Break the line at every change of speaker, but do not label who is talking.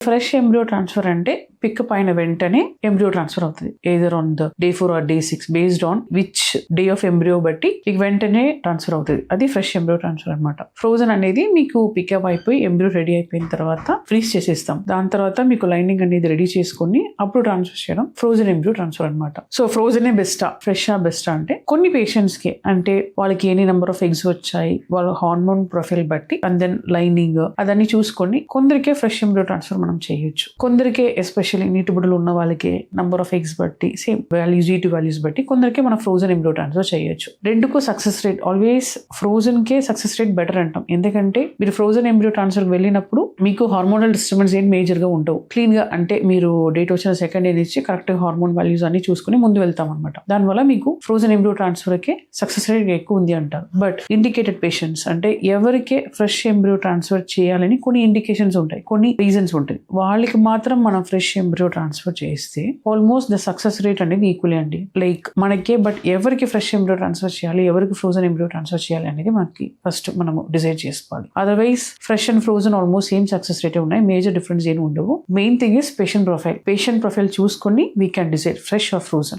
Fresh embryo transfer అంటే pick పైన వెంటనే ఎంబ్రియో ట్రాన్స్ఫర్ అవుతుంది, either on the day 4 or day 6 based on which day of embryo బట్టి మీకు వెంటనే ట్రాన్స్ఫర్ అవుతుంది. అది ఫ్రెష్ ఎంబ్రియో ట్రాన్స్ఫర్ అనమాట. ఫ్రోజన్ అనేది మీకు పికప్ అయిపోయి ఎంబ్రియో రెడీ అయిపోయిన తర్వాత ఫ్రీజ్ చేసేస్తాం. దాని తర్వాత మీకు లైనింగ్ అనేది రెడీ చేసుకుని అప్పుడు ట్రాన్స్ఫర్ చేయడం ఫ్రోజన్ ఎంబ్రియో ట్రాన్స్ఫర్ అనమాట. సో ఫ్రోజనే బెస్టా ఫ్రెషా బెస్టా అంటే కొన్ని పేషెంట్స్ కి, అంటే వాళ్ళకి ఎన్ని నెంబర్ ఆఫ్ ఎగ్స్ వచ్చాయి, వాళ్ళ హార్మోన్ ప్రొఫైల్ బట్టి అండ్ దెన్ లైనింగ్ అదన్నీ చూసుకొని కొందరికే ఫ్రెష్ ఎంబ్రియో ట్రాన్స్ఫర్ మనం చేయొచ్చు. కొందరికే ఎస్పెషల్లీ నీటిబుడులు ఉన్న వాళ్ళకి నంబర్ ఆఫ్ ఎగ్స్ బట్టి సేమ్ వాల్యూస్ జీటీ వాల్యూస్ బట్టి కొందరికి మనం ఫ్రోజన్ ఎంబ్రియో ట్రాన్స్ఫర్ చేయొచ్చు. రెండుకు సక్సెస్ రేట్ ఆల్వేస్ ఫ్రోజన్ కే సక్సెస్ రేట్ బెటర్ అంటాం. ఎందుకంటే మీరు ఫ్రోజన్ ఎంబ్రియో ట్రాన్స్ఫర్ వెళ్ళినప్పుడు మీకు హార్మోనల్ డిస్టర్బెన్స్ ఏం మేజర్ గా ఉండవు. క్లీన్ గా, అంటే మీరు డేట్ వచ్చిన సెకండ్ డే నుంచి కరెక్ట్ హార్మోన్ వాల్యూస్ అన్ని చూసుకుని ముందు వెళ్తాం అనమాట. దానివల్ల మీకు ఫ్రోజన్ ఎంబ్రియో ట్రాన్స్ఫర్ కే సక్సెస్ రేట్ ఎక్కువ ఉంది అంటారు. బట్ ఇండికేటెడ్ పేషెంట్స్ అంటే ఎవరికే ఫ్రెష్ ఎంబ్రియో ట్రాన్స్ఫర్ చేయాలని కొన్ని ఇండికేషన్స్ ఉంటాయి, కొన్ని రీజన్స్ ఉంటాయి. వాళ్ళకి మాత్రం మనం ఫ్రెష్ ఎంబ్రియో ట్రాన్స్ఫర్ చేస్తే ఆల్మోస్ట్ ద సక్సెస్ రేట్ అనేది ఈక్వల్ అండి. లైక్ మనకే, బట్ ఎవరికి ఫ్రెష్ ఎంబ్రియో ట్రాన్స్ఫర్ చేయాలి, ఎవరికి ఫ్రోజన్ ఎంబ్రియో ట్రాన్స్ఫర్ చేయాలి అనేది మనకి ఫస్ట్ మనము డిసైడ్ చేసుకోవాలి. Otherwise fresh and frozen almost same success రేటే ఉన్నాయి, మేజర్ డిఫరెన్స్ ఏమి ఉండవు. Main thing is patient profile చూసుకొని we can decide fresh or frozen.